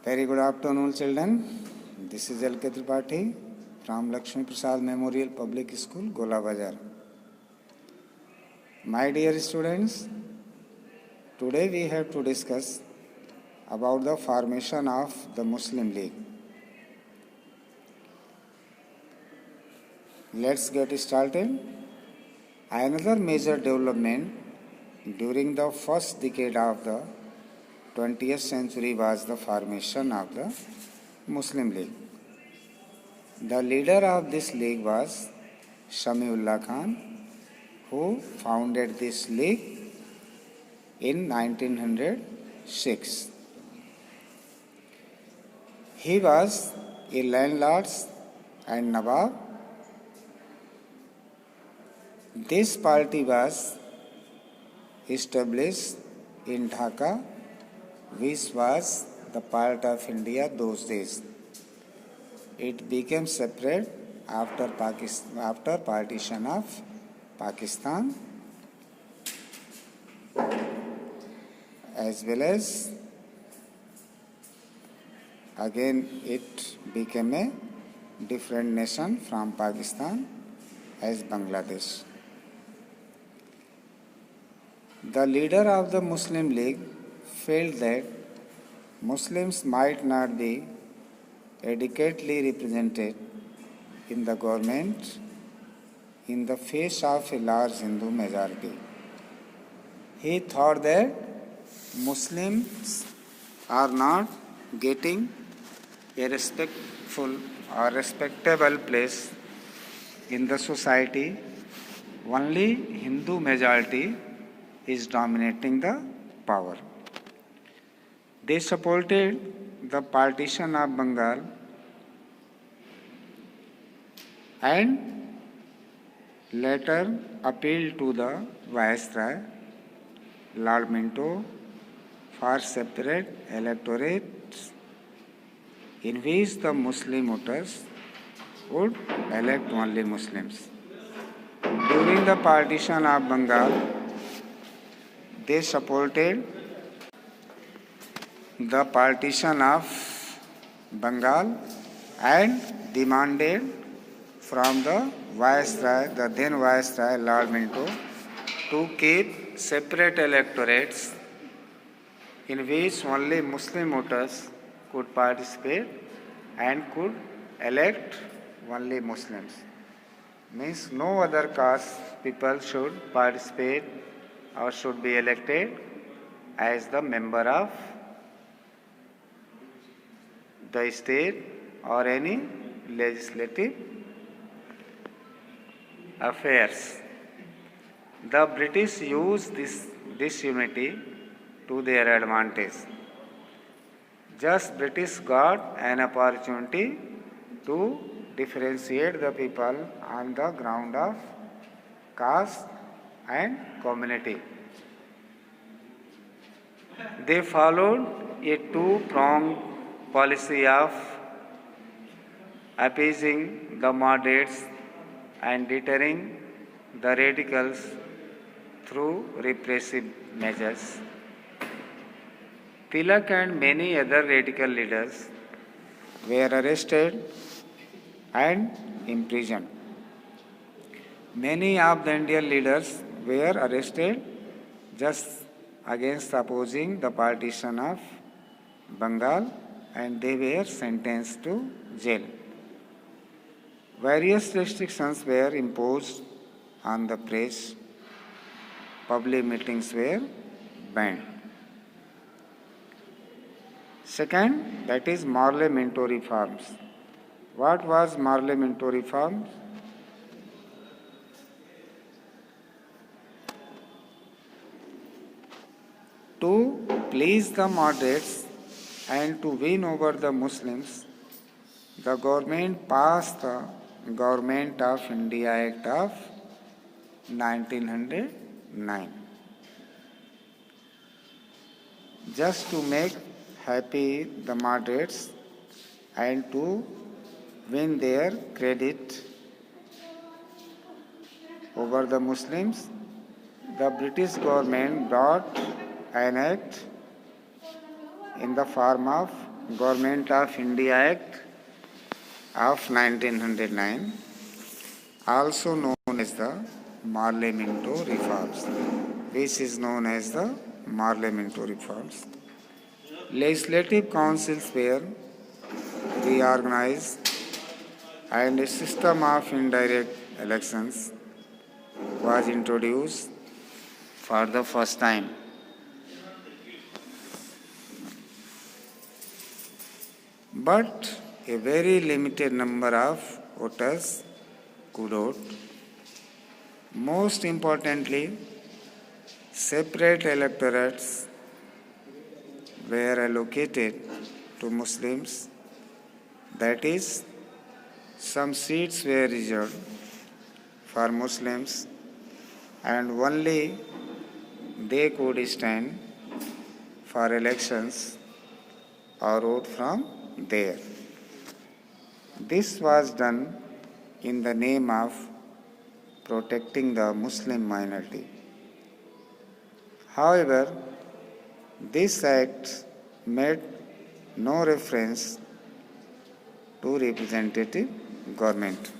Very good afternoon, children. This is L.K. Tripathi from Lakshmi Prasad Memorial Public School, Gola Bazar. My dear students, today we have to discuss about the formation of the Muslim League. Let's get started. Another major development during the first decade of the 20th century was the formation of the Muslim League. The leader of this league was Shamiullah Khan, who founded this league in 1906. He was a landlord and Nawab. This party was established in Dhaka, which was the part of India those days. It became separate after partition of Pakistan, as well as again it became a different nation from Pakistan as Bangladesh. The leader of the Muslim League felt that Muslims might not be adequately represented in the government in the face of a large Hindu majority. He thought that Muslims are not getting a respectable place in the society. Only Hindu majority is dominating the power. They supported the partition of Bengal and later appealed to the Viceroy, Lord Minto, for separate electorates in which the Muslim voters would elect only Muslims. During the partition of Bengal, they supported the partition of Bengal and demanded from the Viceroy, the then Viceroy Lord Minto, to keep separate electorates in which only Muslim voters could participate and could elect only Muslims. Means no other caste people should participate or should be elected as the member of the state or any legislative affairs. The British used this unity to their advantage. Just British got an opportunity to differentiate the people on the ground of caste and community. They followed a two-pronged policy of appeasing the moderates and deterring the radicals through repressive measures. Tilak and many other radical leaders were arrested and imprisoned. Many of the Indian leaders were arrested just against opposing the partition of Bengal, and they were sentenced to jail. Various restrictions were imposed on the press. Public meetings were banned. Second, that is Morley-Minto reforms. What was Morley-Minto reforms? To please the moderates and to win over the Muslims, the government passed the Government of India Act of 1909. Just to make happy the moderates and to win their credit over the Muslims, the British government brought an act in the form of Government of India Act of 1909, also known as the Marley-Minto Reforms, which is known as the Marley-Minto Reforms. Legislative councils were reorganized and a system of indirect elections was introduced for the first time. But a very limited number of voters could vote. Most importantly, separate electorates were allocated to Muslims, that is, some seats were reserved for Muslims and only they could stand for elections or vote from there. This was done in the name of protecting the Muslim minority. However, this act made no reference to representative government.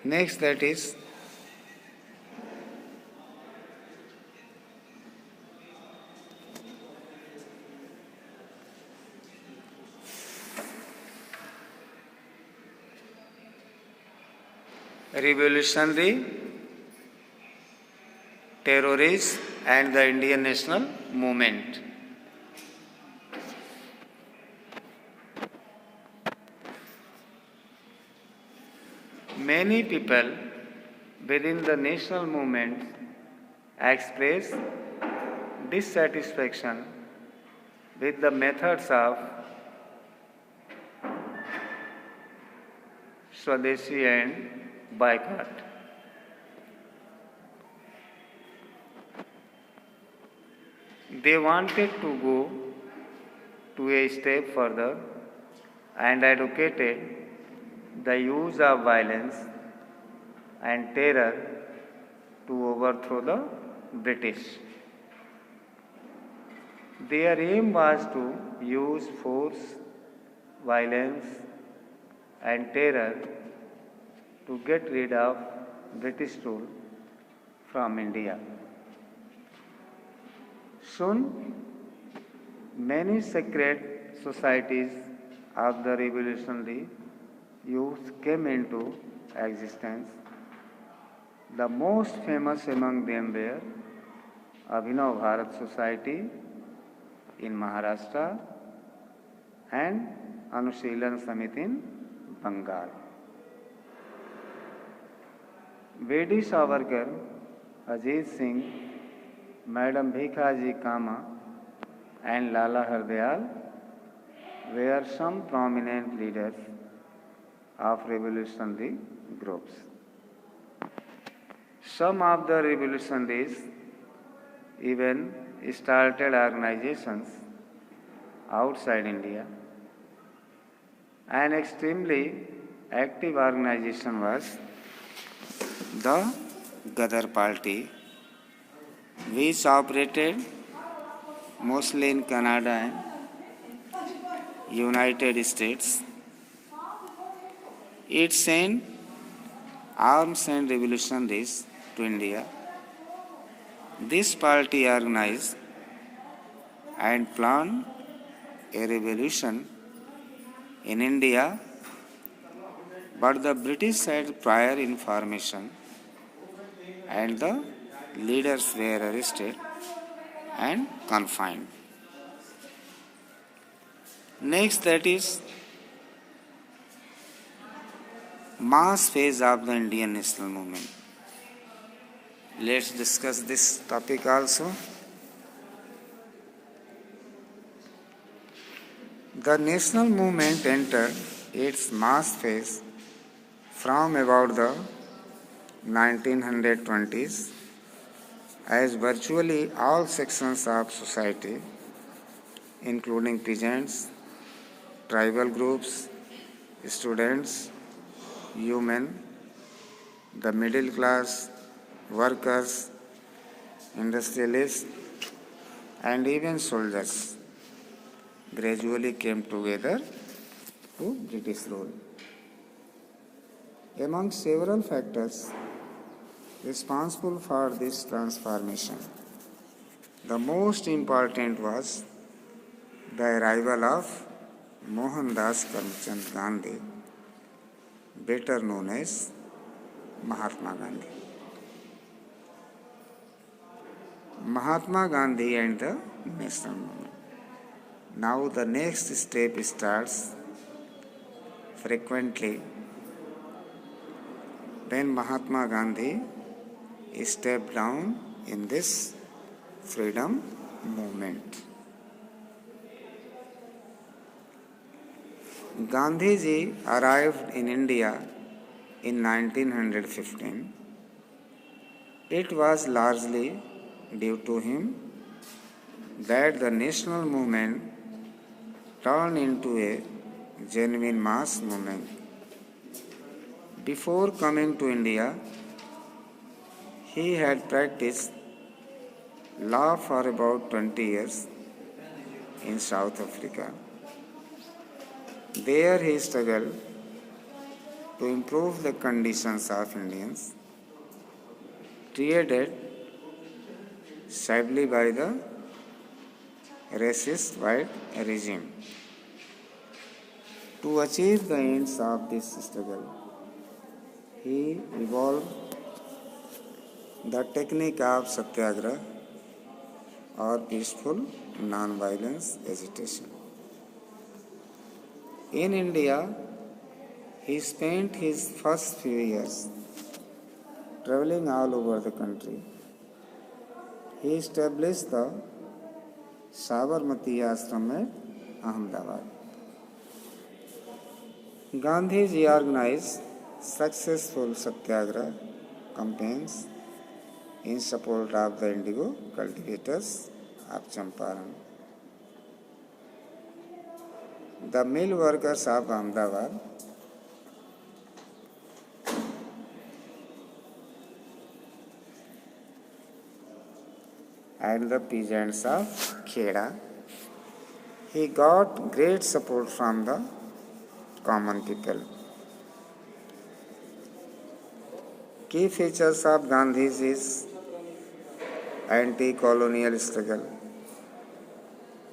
Next, that is revolutionary, terrorists and the Indian national movement. Many people within the national movement express dissatisfaction with the methods of Swadeshi and boycott. They wanted to go to a step further and advocated the use of violence and terror to overthrow the British. Their aim was to use force, violence, and terror to get rid of British rule from India. Soon, many secret societies of the revolutionary youth came into existence. The most famous among them were Abhinav Bharat Society in Maharashtra and Anushilan Samiti in Bengal. Vedi Savarkar, Ajit Singh, Madam Bhikaji Kama and Lala Hardayal were some prominent leaders of revolutionary groups. Some of the revolutionaries even started organizations outside India. An extremely active organization was the Gadar Party, which operated mostly in Canada and United States. It sent arms and revolutionaries to India. This party organized and planned a revolution in India, but the British had prior information and the leaders were arrested and confined. Next, that is mass phase of the Indian national movement. Let's discuss this topic also. The national movement entered its mass phase from about the 1920s, as virtually all sections of society, including peasants, tribal groups, students, women, the middle class, workers, industrialists, and even soldiers gradually came together to British rule. Among several factors responsible for this transformation, the most important was the arrival of Mohandas Karamchand Gandhi, better known as Mahatma Gandhi. Mahatma Gandhi and the national movement. Now the next step starts. Frequently, when Mahatma Gandhi stepped down in this freedom movement. Gandhiji arrived in India in 1915. It was largely due to him that the national movement turned into a genuine mass movement. Before coming to India, he had practiced law for about 20 years in South Africa. There he struggled to improve the conditions of Indians, treated sadly by the racist white regime. To achieve the ends of this struggle, he evolved the technique of satyagraha or peaceful non-violence agitation. In India, he spent his first few years traveling all over the country. He established the Sabarmati Ashram at Ahmedabad. Gandhiji organized successful satyagraha campaigns in support of the indigo cultivators of Champaran. The mill workers of Ahmedabad and the peasants of Kheda. He got great support from the common people. Key features of Gandhiji's anti-colonial struggle.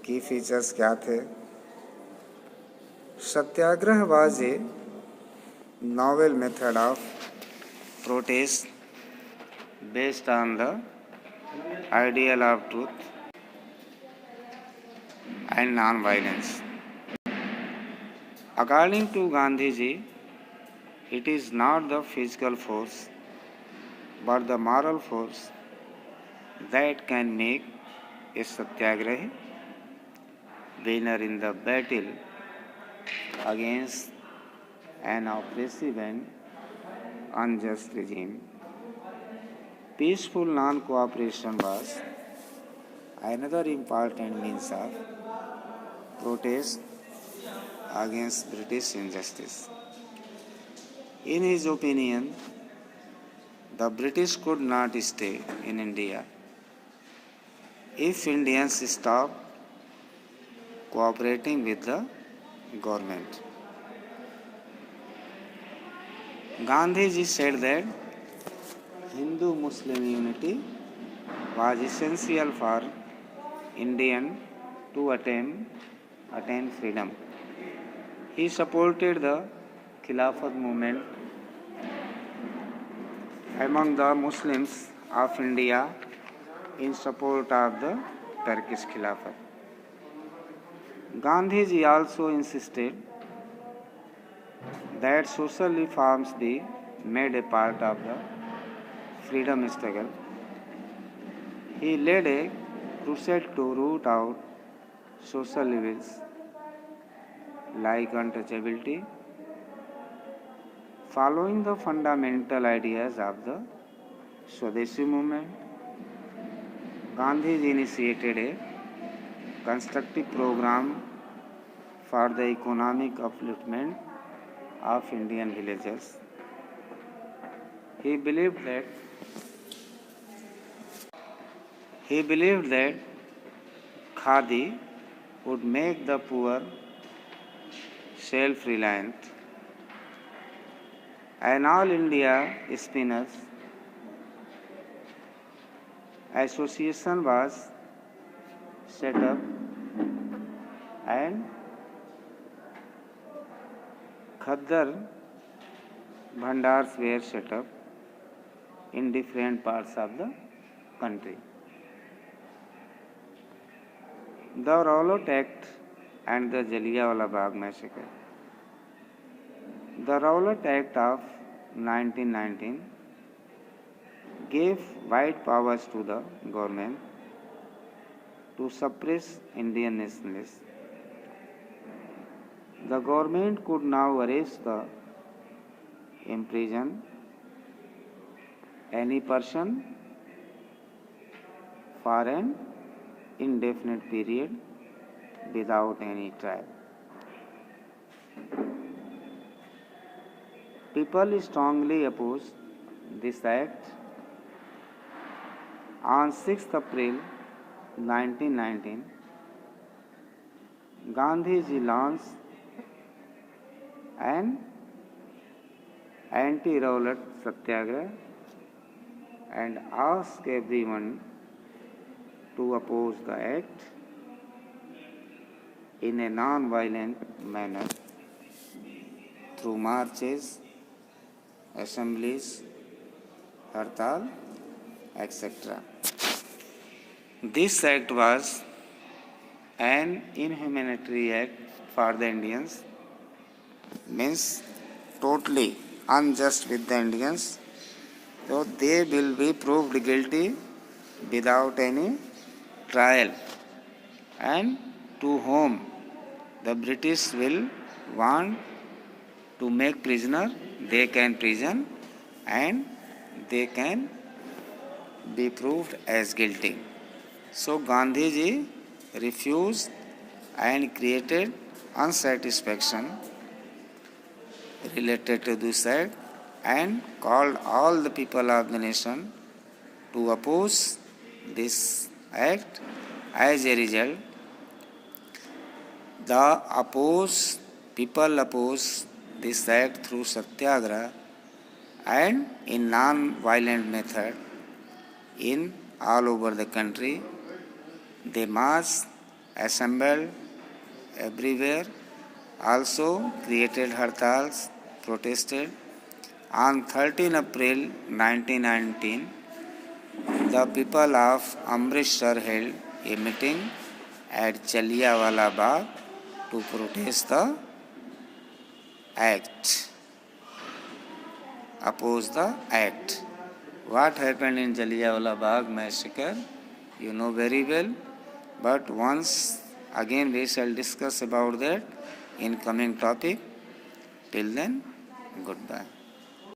Key features क्या थे? Satyagraha was a novel method of protest based on the ideal of truth and non-violence. According to Gandhiji, it is not the physical force but the moral force that can make a satyagrahi winner in the battle against an oppressive and unjust regime. Peaceful non-cooperation was another important means of protest against British injustice. In his opinion, the British could not stay in India if Indians stopped cooperating with the government. Gandhiji said that Hindu-Muslim unity was essential for Indian to attain freedom. He supported the Khilafat movement among the Muslims of India in support of the Turkish Khilafat. Gandhiji also insisted that social reforms be made a part of the freedom struggle. He led a crusade to root out social evils like untouchability, following the fundamental ideas of the Swadeshi movement. Gandhiji initiated a constructive program for the economic upliftment of Indian villagers. He believed that he believed that khadi would make the poor self-reliant. An All India Spinners Association was set up and Khaddar Bhandars were set up in different parts of the country. The Rowlatt Act and the Jallianwala Bagh massacre. The Rowlatt Act of 1919 gave wide powers to the government to suppress Indian nationalists. The government could now arrest the imprison any person for an indefinite period without any trial. People strongly opposed this act. On 6th April 1919, Gandhiji launched an anti-Rowlatt Satyagraha and asked everyone to oppose the act in a non-violent manner through marches, assemblies, hartal, etc. This act was an inhumanitarian act for the Indians, means totally unjust with the Indians, so they will be proved guilty without any trial, and to whom the British will want to make prisoner, they can prison and they can be proved as guilty. So Gandhiji refused and created unsatisfaction related to this act and called all the people of the nation to oppose this act. As a result, people oppose this act through satyagraha and in non-violent method in all over the country. They marched, assembled everywhere, also created hartals, protested. On 13 April 1919, the people of Amritsar held a meeting at Jallianwala Bagh to protest the act, oppose the act. What happened in Jallianwala Bagh massacre, you know very well, but once again we shall discuss about that in coming topic. Till then, goodbye.